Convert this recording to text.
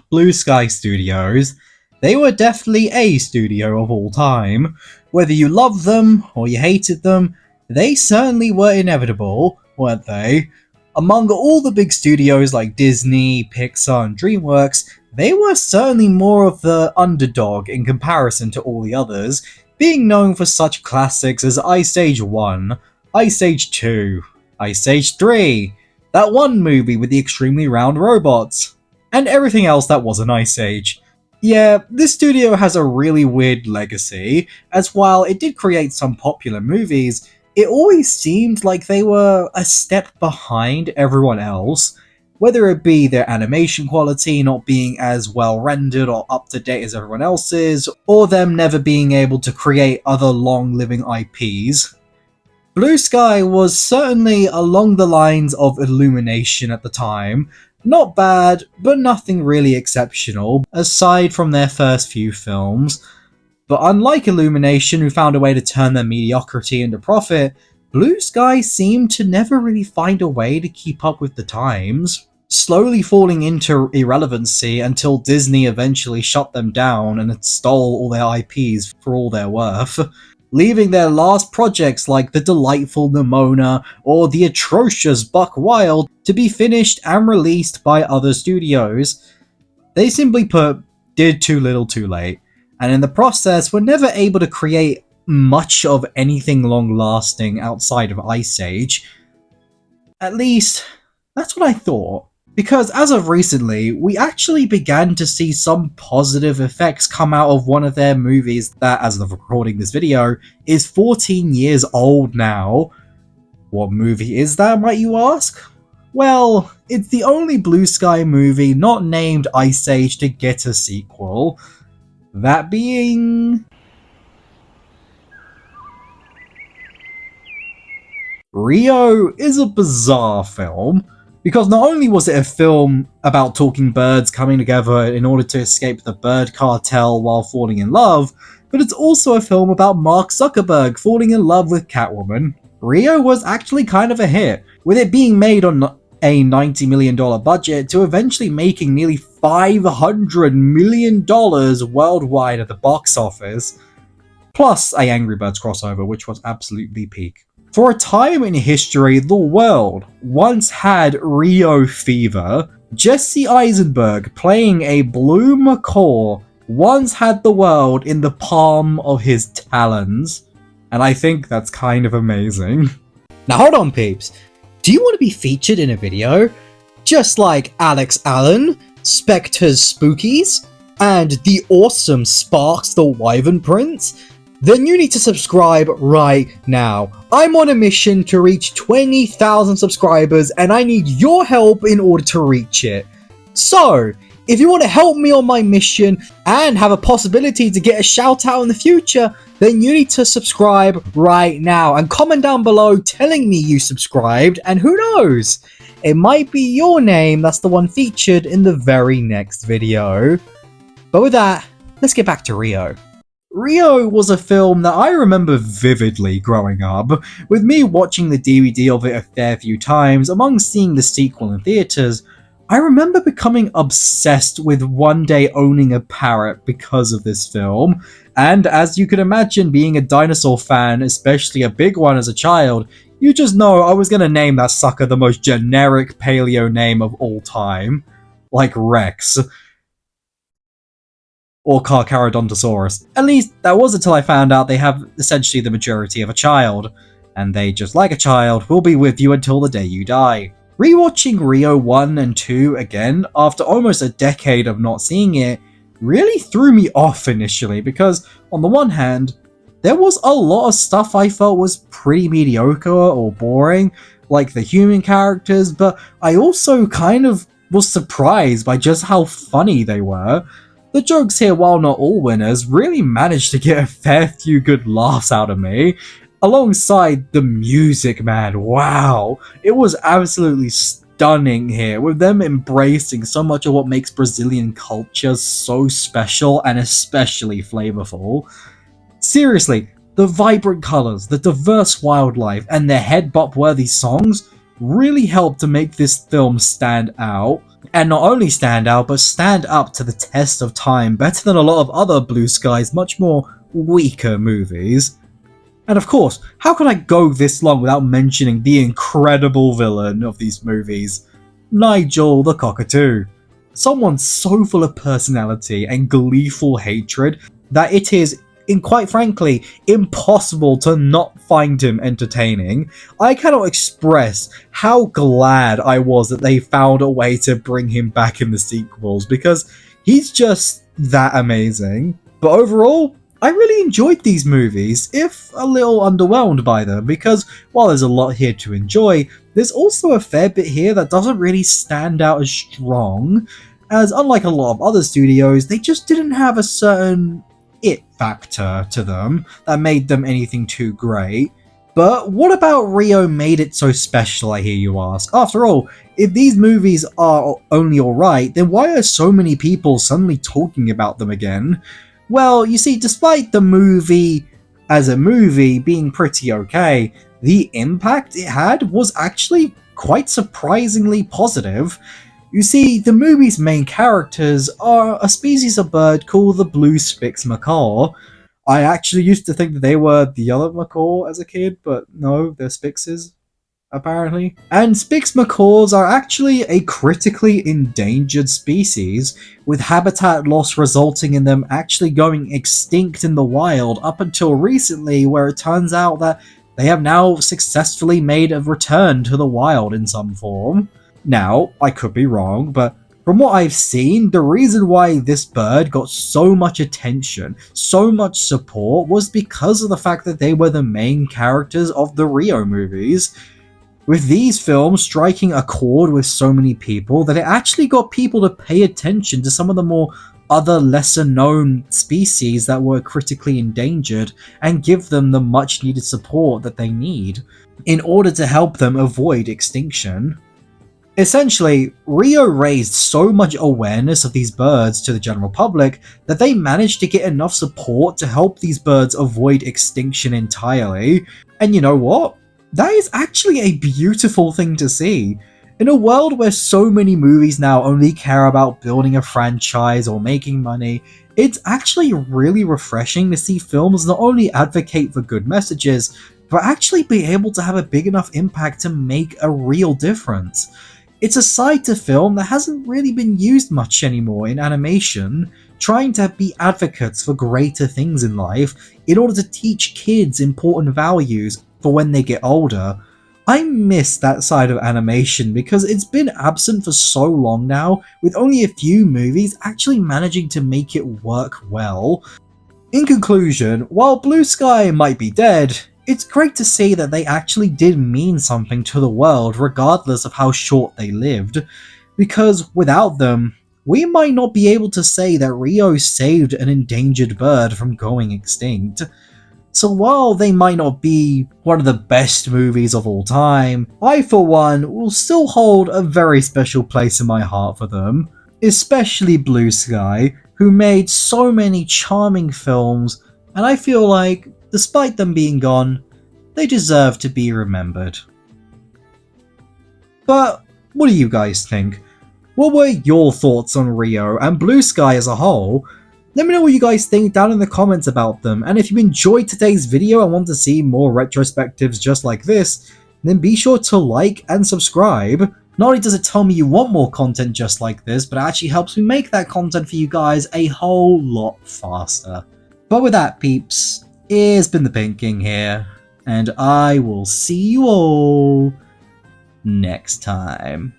Blue Sky Studios. They were definitely a studio of all time. Whether you loved them or you hated them, they certainly were inevitable, weren't they? Among all the big studios like Disney, Pixar, and DreamWorks, they were certainly more of the underdog in comparison to all the others, being known for such classics as Ice Age 1, Ice Age 2, Ice Age 3, that one movie with the extremely round robots, and everything else that was an Ice Age. Yeah, this studio has a really weird legacy, as while it did create some popular movies, it always seemed like they were a step behind everyone else, whether it be their animation quality not being as well rendered or up to date as everyone else's, or them never being able to create other long-living IPs. Blue Sky was certainly along the lines of Illumination at the time. Not bad, but nothing really exceptional, aside from their first few films. But unlike Illumination, who found a way to turn their mediocrity into profit, Blue Sky seemed to never really find a way to keep up with the times, slowly falling into irrelevancy until Disney eventually shut them down and stole all their IPs for all they're worth, leaving their last projects like the delightful Nimona or the atrocious Buck Wild to be finished and released by other studios. They simply put, did too little too late, and in the process were never able to create much of anything long-lasting outside of Ice Age. At least, that's what I thought. Because as of recently, we actually began to see some positive effects come out of one of their movies that, as of recording this video, is 14 years old now. What movie is that, might you ask? Well, it's the only Blue Sky movie not named Ice Age to get a sequel. That being... Rio is a bizarre film, because not only was it a film about talking birds coming together in order to escape the bird cartel while falling in love, but it's also a film about Mark Zuckerberg falling in love with Catwoman. Rio was actually kind of a hit, with it being made on a $90 million budget to eventually making nearly $500 million worldwide at the box office, plus a Angry Birds crossover, which was absolutely peak. For a time in history, the world once had Rio fever. Jesse Eisenberg, playing a blue macaw, once had the world in the palm of his talons, and I think that's kind of amazing. Now hold on, peeps. Do you want to be featured in a video? Just like Alex Allen, Spectre's Spookies, and the awesome Sparks the Wyvern Prince? Then you need to subscribe right now. I'm on a mission to reach 20,000 subscribers and I need your help in order to reach it. So, if you want to help me on my mission and have a possibility to get a shout out in the future, then you need to subscribe right now and comment down below telling me you subscribed, and who knows, it might be your name that's the one featured in the very next video. But with that, let's get back to Rio. Rio was a film that I remember vividly growing up, with me watching the DVD of it a fair few times. Among seeing the sequel in theaters, I remember becoming obsessed with one day owning a parrot because of this film, and as you can imagine, being a dinosaur fan, especially a big one as a child, you just know I was gonna name that sucker the most generic paleo name of all time, like Rex. Or Carcharodontosaurus. At least, that was until I found out they have essentially the maturity of a child, and they, just like a child, will be with you until the day you die. Rewatching Rio 1 and 2 again, after almost a decade of not seeing it, really threw me off initially, because, on the one hand, there was a lot of stuff I felt was pretty mediocre or boring, like the human characters, but I also kind of was surprised by just how funny they were. The jokes here, while not all winners, really managed to get a fair few good laughs out of me. Alongside the music, man, wow. It was absolutely stunning here, with them embracing so much of what makes Brazilian culture so special and especially flavorful. Seriously, the vibrant colors, the diverse wildlife, and their head-bop-worthy songs, really helped to make this film stand out. And not only stand out, but stand up to the test of time better than a lot of other Blue Sky's much more weaker movies. And of course, how could I go this long without mentioning the incredible villain of these movies, Nigel the Cockatoo. Someone so full of personality and gleeful hatred that it is, quite frankly, impossible to not find him entertaining. I cannot express how glad I was that they found a way to bring him back in the sequels, because he's just that amazing. But overall, I really enjoyed these movies, if a little underwhelmed by them, because while there's a lot here to enjoy, there's also a fair bit here that doesn't really stand out as strong, as unlike a lot of other studios, they just didn't have a certain it factor to them that made them anything too great. But what about Rio made it so special, I hear you ask? After all, if these movies are only alright, then why are so many people suddenly talking about them again? Well, you see, despite the movie as a movie being pretty okay, the impact it had was actually quite surprisingly positive. You see, the movie's main characters are a species of bird called the blue spix macaw. I actually used to think that they were the other macaw as a kid, but no, they're spixes, apparently. And spix macaws are actually a critically endangered species, with habitat loss resulting in them actually going extinct in the wild up until recently, where it turns out that they have now successfully made a return to the wild in some form. Now, I could be wrong, but from what I've seen, the reason why this bird got so much attention, so much support, was because of the fact that they were the main characters of the Rio movies. With these films striking a chord with so many people that it actually got people to pay attention to some of the more other lesser known species that were critically endangered and give them the much needed support that they need in order to help them avoid extinction. Essentially, Rio raised so much awareness of these birds to the general public that they managed to get enough support to help these birds avoid extinction entirely. And you know what? That is actually a beautiful thing to see. In a world where so many movies now only care about building a franchise or making money, it's actually really refreshing to see films not only advocate for good messages, but actually be able to have a big enough impact to make a real difference. It's a side to film that hasn't really been used much anymore in animation, trying to be advocates for greater things in life in order to teach kids important values for when they get older. I miss that side of animation because it's been absent for so long now, with only a few movies actually managing to make it work well. In conclusion, while Blue Sky might be dead, it's great to see that they actually did mean something to the world regardless of how short they lived, because without them, we might not be able to say that Rio saved an endangered bird from going extinct. So while they might not be one of the best movies of all time, I for one will still hold a very special place in my heart for them, especially Blue Sky, who made so many charming films, and I feel like, despite them being gone, they deserve to be remembered. But what do you guys think? What were your thoughts on Rio and Blue Sky as a whole? Let me know what you guys think down in the comments about them, and if you enjoyed today's video and want to see more retrospectives just like this, then be sure to like and subscribe. Not only does it tell me you want more content just like this, but it actually helps me make that content for you guys a whole lot faster. But with that, peeps, it's been the Pink King here, and I will see you all next time.